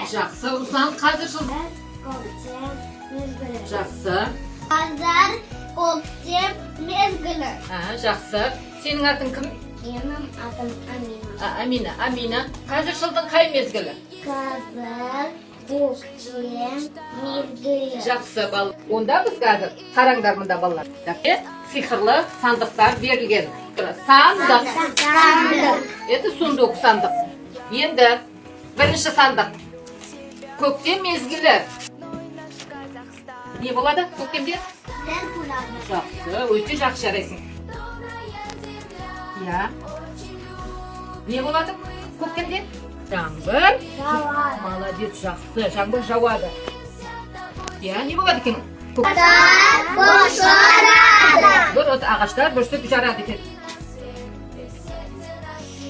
Жақсы, Руслан, қазір жыл. Көктем мезгілі. Жақсы. Қазір көктем мезгілі. Жақсы. Сенің атың кім? Менің атым Амина. Амина. Амина. Қазір жылдың қай мезгілі? Қазір көктем мезгілі. Жақсы, бал. Онда біз қазір қараңдар мұнда балалар. Сиқырлы сандықтар берілген. Сандық. Это сундук сандық. Енді бірінші сандық. Көктем мезгілі. Не болады көктемде? Дәл болады. Жақсы, өте жақсы жарайсың. Я. Не болады көктемде? Жаңбыр. Жауады. Молодец, жақсы. Жаңбыр жауады. Я, не болады екен? Бір ағаштар бүрсіп жарады екен.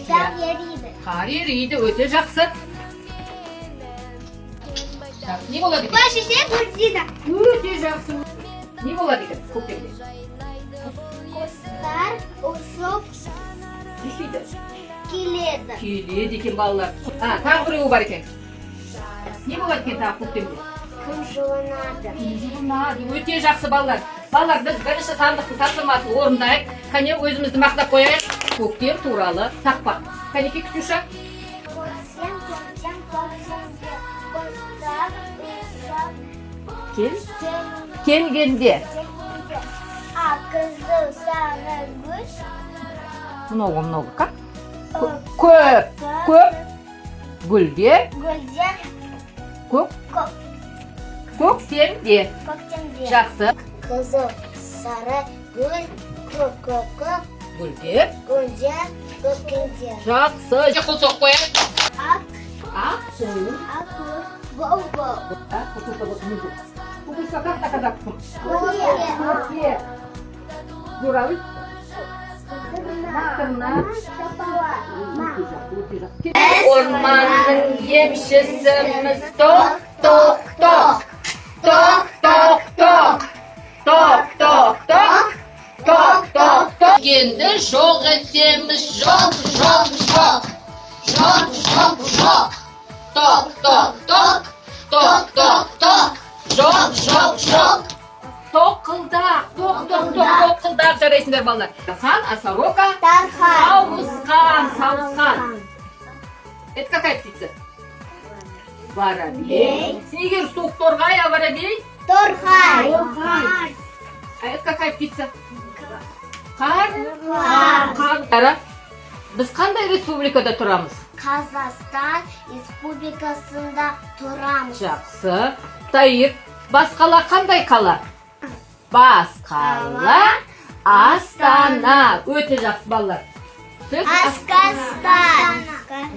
Қар ериді. Қар ериді, өте жақсы. Не болады екен? Башесе көрсейді. Өте жақсы. Не болады екен көктемде? Құстар ұшып Düşüydü. келеді. Келеді екен балалар. Тағы біреуі бар екен. Не болады екен тағы көктемде? Күн жылынады. Жылынады. Өте жақсы балалар. Балалар, біз бірінші сандықтың тапсырмасын орындайық. Кәне өзімізді мақтап қояйық. Көктем туралы тақпақ. Кәнеке, Ксюша? Көктем, көктем, көктемде құстар ұшып Келгенде. Қызыл сары гүл Много. Как? Көп. Гүлдер. гүлдер Көктемде. көктемде. Жақсы. Қызыл сары гүл көк Гүлдер. гүлдер көктемде. Жақсы. Қол соғып қояйық. Ақ бұл. Кукушка как так казахском? Көке. Журавль. Ormanın yemşisimiz tok tok tok. Tok tok tok. Tok tok tok. Tok tok tok. Kendi şok ettiğimiz şok şok şok. Şok şok şok. Tok tok tok. Tok tok tok. Şok şok şok. Тоқылдақ, тоқылдақ жарайсыңдар балалар. Хан, сорока, сауысқан. Это какая птица? Воробей. Снегир, сук, торғай, а воробей? Торғай. А это какая птица? Қар. Біз қандай республикада тұрамыз? Қазақстан Республикасында тұрамыз. Жақсы. Тайыр, басқала қандай қала? Басқала Астана. Өте жақсы балалар.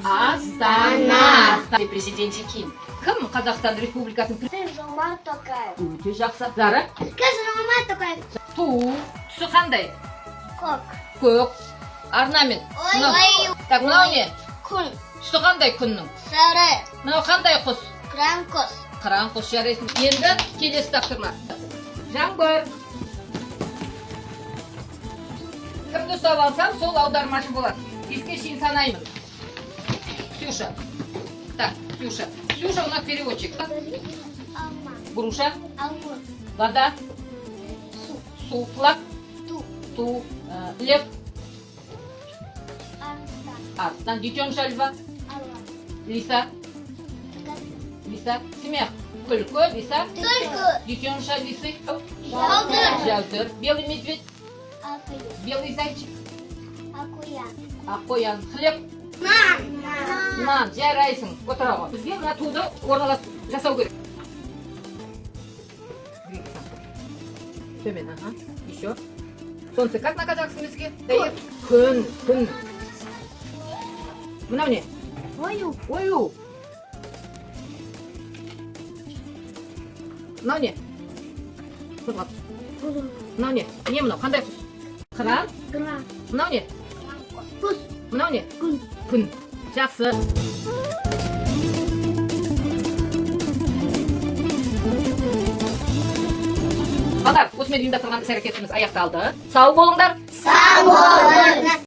Астана. Президенті кім? Кім Қазақстан Республикасының президенті? Жомарт Тоқаев. Өте жақсы. Зара? Жомарт Тоқаев. Түсі қандай? Көк. Орнамент. Ой. Так, мынау не? Күн. Түсі қандай күннің? Сары. Мынау қандай құс? Қыран құс. Қыран құс жарайсың. Енді келесі тапсырма. Жаңбыр. Кімді ұстап алсам, сол аудармашы болады. Еске шейін санаймын. Ксюша. Так, Ксюша. Ксюша у нас переводчик. Алма. Груша. Алмур. Вода. Су. Флаг. Лев. Арыстан. Детеныш льва. Лиса. Смех. Күлкі. Лиса. Детеныша лисы. Жалтыр. Белый медведь. Белый зайчик. Аққоян. Хлеб. Нан. Жарайсың. Отыра ғой. Бізге мына туды жасау керек. Төмен, Еще. Солнце как на казахском языке? Күн. Мынау не? Ою. Мынау не? Қозғап. Мынау не? Не мынау? Қандай құс? Қыран? Мынау не? Құс. Мынау не? Күн. Жақсы. Балалар, осымен ұйымдастырған іс-әрекетіміз аяқталды. Сау болыңдар. Сау болыңдар.